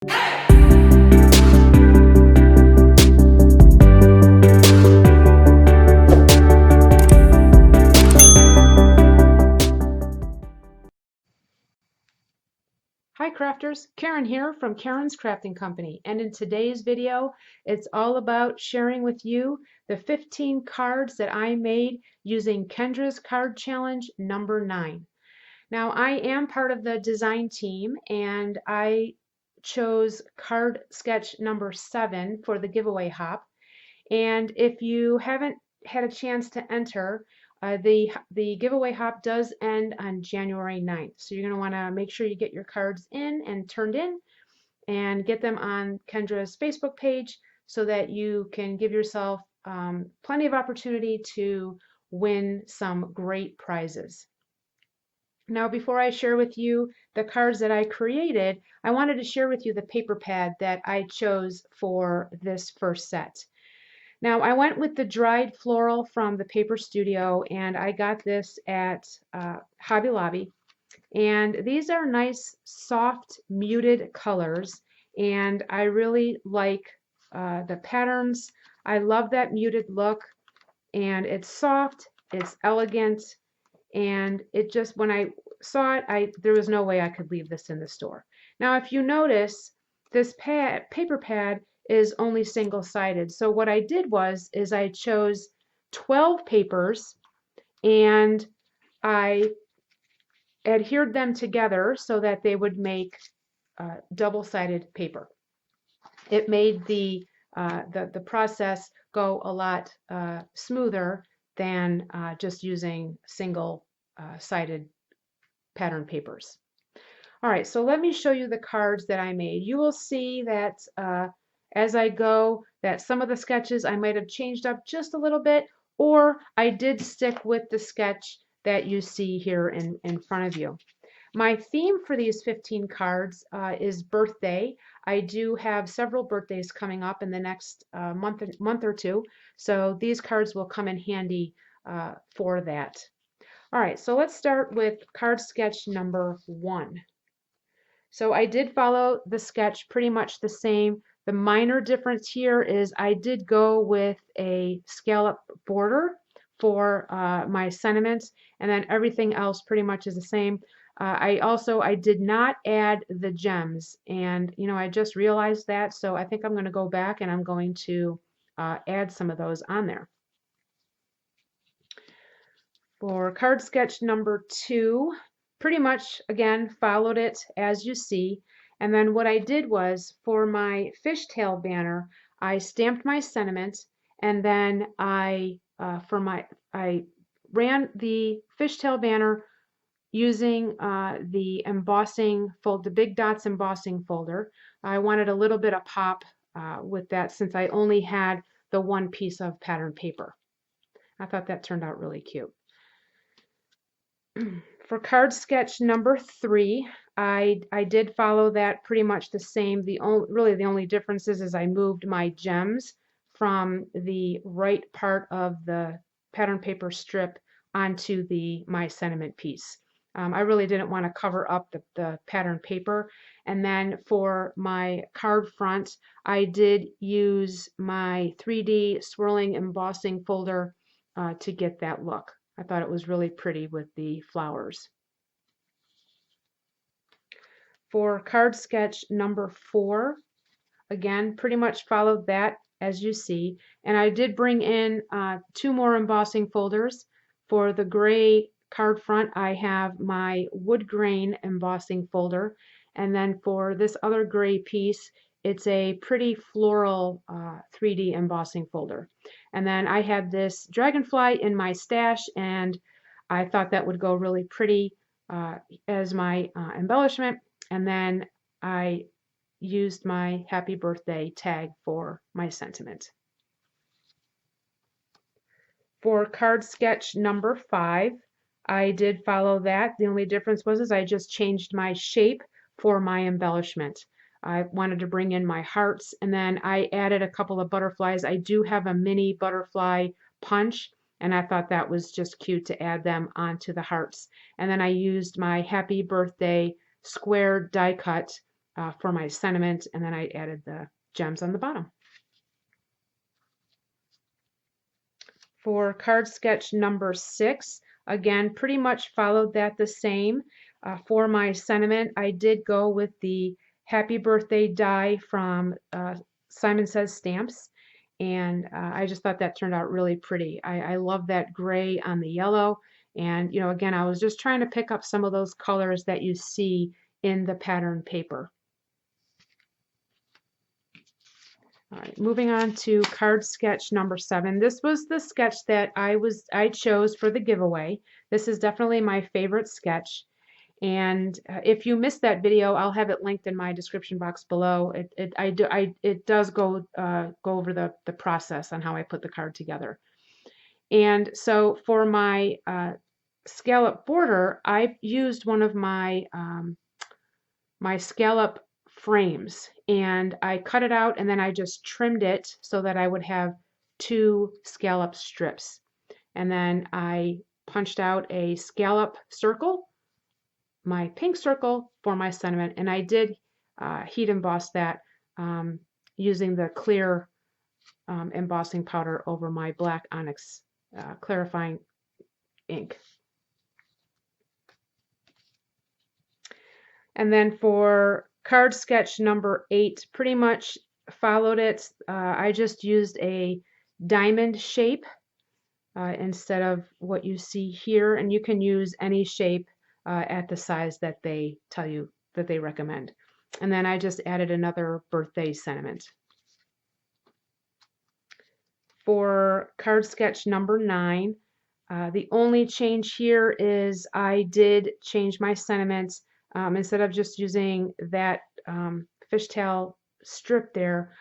Hi crafters, Karen here from Karen's Crafting Company, and in today's video it's all about sharing with you the 15 cards that I made using Kendra's Card Challenge number 9. Now I am part of the design team and I chose card sketch number 7 for the giveaway hop, and if you haven't had a chance to enter, the giveaway hop does end on January 9th. So you're going to want to make sure you get your cards in and turned in and get them on Kendra's Facebook page so that you can give yourself plenty of opportunity to win some great prizes. Now, before I share with you the cards that I created, I wanted to share with you the paper pad that I chose for this first set. Now, I went with the dried floral from the Paper Studio, and I got this at Hobby Lobby. And these are nice, soft, muted colors, and I really like the patterns. I love that muted look, and it's soft, it's elegant, and it just, when I saw it, there was no way I could leave this in the store. Now, if you notice, this paper pad is only single-sided. So what I did is I chose 12 papers and I adhered them together so that they would make double-sided paper. It made the process go a lot smoother than just using single-sided pattern papers. All right, so let me show you the cards that I made. You will see that as I go, that some of the sketches I might have changed up just a little bit, or I did stick with the sketch that you see here in front of you. My theme for these 15 cards is birthday. I do have several birthdays coming up in the next month or two, so these cards will come in handy for that. All right, so let's start with card sketch number 1. So I did follow the sketch pretty much the same. The minor difference here is I did go with a scallop border for my sentiments, and then everything else pretty much is the same. I did not add the gems, and I just realized that, so I think I'm going to go back and I'm going to add some of those on there. For card sketch number 2, pretty much again followed it as you see, and then what I did was for my fishtail banner I stamped my sentiment, and then I ran the fishtail banner using the embossing the Big Dots embossing folder. I wanted a little bit of pop with that since I only had the one piece of pattern paper. I thought that turned out really cute. For card sketch number 3, I did follow that pretty much the same. Really the only difference is I moved my gems from the right part of the pattern paper strip onto my sentiment piece. I really didn't want to cover up the pattern paper. And then for my card front, I did use my 3D swirling embossing folder to get that look. I thought it was really pretty with the flowers. For card sketch number 4, again, pretty much followed that as you see. And I did bring in 2 more embossing folders. For the gray card front, I have my wood grain embossing folder. And then for this other gray piece, it's a pretty floral 3D embossing folder. And then I had this dragonfly in my stash, and I thought that would go really pretty as my embellishment. And then I used my happy birthday tag for my sentiment. For card sketch number 5, I did follow that. The only difference was I just changed my shape for my embellishment. I wanted to bring in my hearts, and then I added a couple of butterflies. I do have a mini butterfly punch, and I thought that was just cute to add them onto the hearts. And then I used my happy birthday square die cut for my sentiment, and then I added the gems on the bottom. For card sketch number 6, again, pretty much followed that the same. For my sentiment, I did go with the Happy Birthday die from Simon Says Stamps, and I just thought that turned out really pretty. I love that gray on the yellow, and again, I was just trying to pick up some of those colors that you see in the pattern paper. All right, moving on to card sketch number 7. This was the sketch that I chose for the giveaway. This is definitely my favorite sketch. And if you missed that video, I'll have it linked in my description box below. It does go over the process on how I put the card together. And so for my scallop border, I used one of my my scallop frames, and I cut it out and then I just trimmed it so that I would have 2 scallop strips. And then I punched out a scallop circle, my pink circle for my sentiment, and I did heat emboss that using the clear embossing powder over my black onyx clarifying ink. And then for card sketch number 8, pretty much followed it. I just used a diamond shape instead of what you see here, and you can use any shape at the size that they tell you that they recommend. And then I just added another birthday sentiment. For card sketch number 9, the only change here is I did change my sentiment. Instead of just using that fishtail strip there,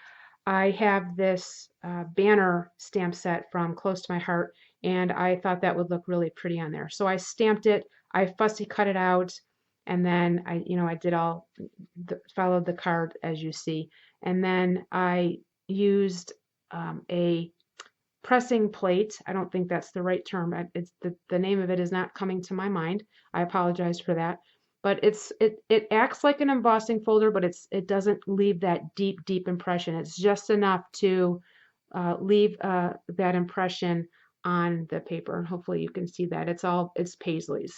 I have this banner stamp set from Close to My Heart, and I thought that would look really pretty on there. So I stamped it, I fussy cut it out, and then I did followed the card as you see. And then I used a pressing plate. I don't think that's the right term. It's the name of it is not coming to my mind. I apologize for that. But it acts like an embossing folder, but it doesn't leave that deep impression. It's just enough to leave that impression on the paper, and hopefully you can see that it's paisleys.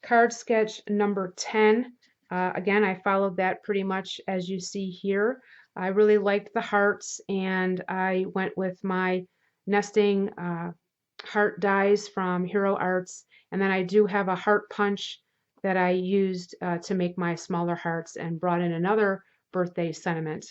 Card sketch number 10. Again, I followed that pretty much as you see here. I really liked the hearts, and I went with my nesting heart dies from Hero Arts, and then I do have a heart punch that I used to make my smaller hearts and brought in another birthday sentiment.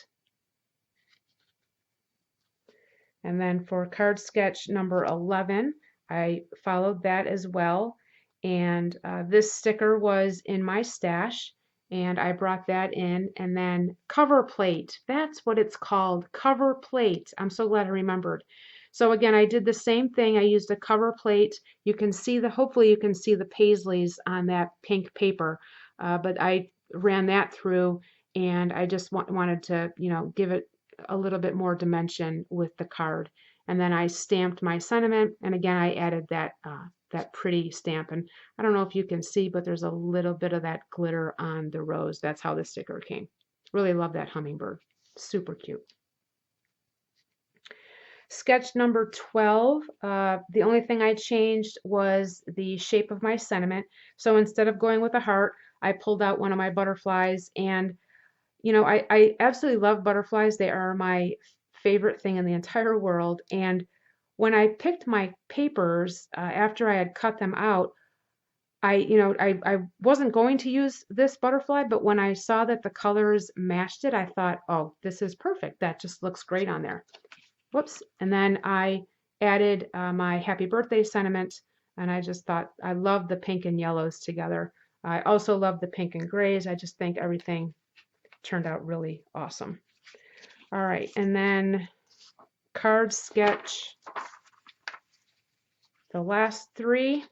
And then for card sketch number 11, I followed that as well, and this sticker was in my stash, and I brought that in. And then cover plate, that's what it's called, cover plate. I'm so glad I remembered. So again, I did the same thing. I used a cover plate. You can see hopefully you can see the paisleys on that pink paper, but I ran that through, and I just wanted to, give it a little bit more dimension with the card. And then I stamped my sentiment, and again, I added that pretty stamp. And I don't know if you can see, but there's a little bit of that glitter on the rose. That's how the sticker came. Really love that hummingbird. Super cute. Sketch number 12, the only thing I changed was the shape of my sentiment. So instead of going with a heart, I pulled out one of my butterflies, and I absolutely love butterflies. They are my favorite thing in the entire world. And when I picked my papers after I had cut them out, I wasn't going to use this butterfly, but when I saw that the colors matched it, I thought, oh, this is perfect. That just looks great on there. Whoops. And then I added my happy birthday sentiment, and I just thought I love the pink and yellows together. I also love the pink and grays. I just think everything turned out really awesome. All right, and then card sketch, the last 3.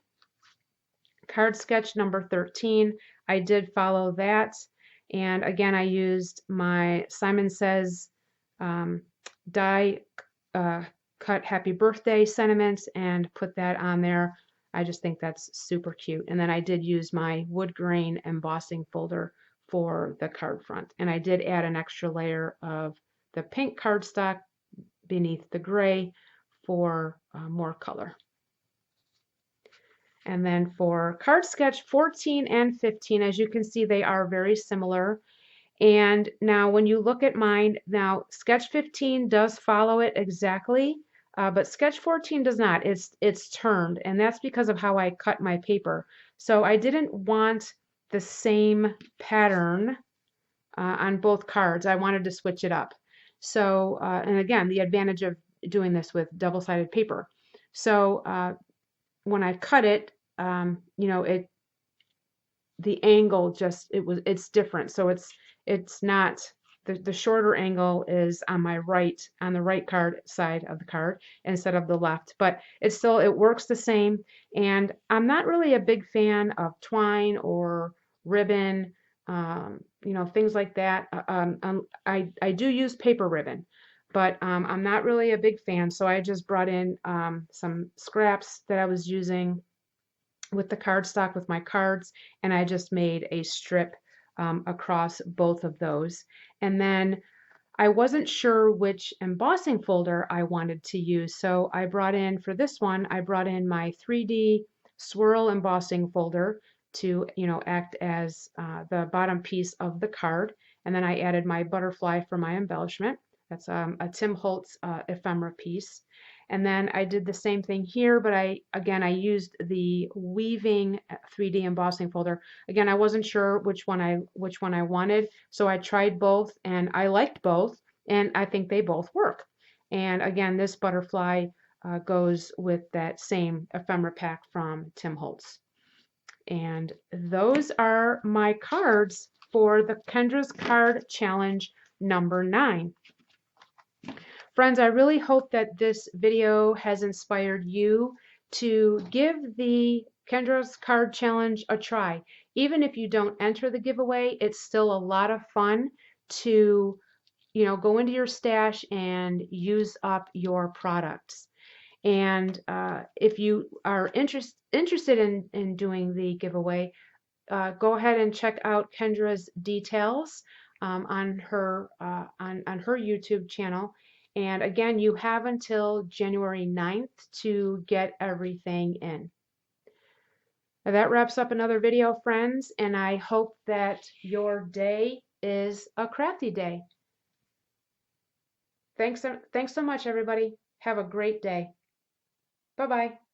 Card sketch number 13, I did follow that, and again I used my Simon Says die cut happy birthday sentiments and put that on there. I just think that's super cute. And then I did use my wood grain embossing folder for the card front. And I did add an extra layer of the pink cardstock beneath the gray for more color. And then for card sketch 14 and 15, as you can see, they are very similar. And now when you look at mine, now sketch 15 does follow it exactly, but sketch 14 does not. It's turned, and that's because of how I cut my paper. So I didn't want the same pattern on both cards. I wanted to switch it up. So, and again, the advantage of doing this with double-sided paper. So when I cut it, you know, the angle just it's different. So it's not the shorter angle is on my right, on the right card side of the card instead of the left, but it works the same. And I'm not really a big fan of twine or ribbon, you know, things like that. I do use paper ribbon, but I'm not really a big fan. So I just brought in some scraps that I was using with the cardstock with my cards, and I just made a strip across both of those. And then I wasn't sure which embossing folder I wanted to use, so I brought in, for this one, I brought in my 3D swirl embossing folder to, you know, act as the bottom piece of the card. And then I added my butterfly for my embellishment. That's a Tim Holtz ephemera piece. And then I did the same thing here, but I used the weaving 3D embossing folder. Again, I wasn't sure which one I wanted, so I tried both and I liked both, and I think they both work. And again, this butterfly goes with that same ephemera pack from Tim Holtz. And those are my cards for the Kendra's Card Challenge number 9. Friends, I really hope that this video has inspired you to give the Kendra's Card Challenge a try. Even if you don't enter the giveaway, it's still a lot of fun to, you know, go into your stash and use up your products. And if you are interested in doing the giveaway, go ahead and check out Kendra's details on her YouTube channel. And again, you have until January 9th to get everything in. Now that wraps up another video, friends, and I hope that your day is a crafty day. Thanks so much, everybody. Have a great day. Bye-bye.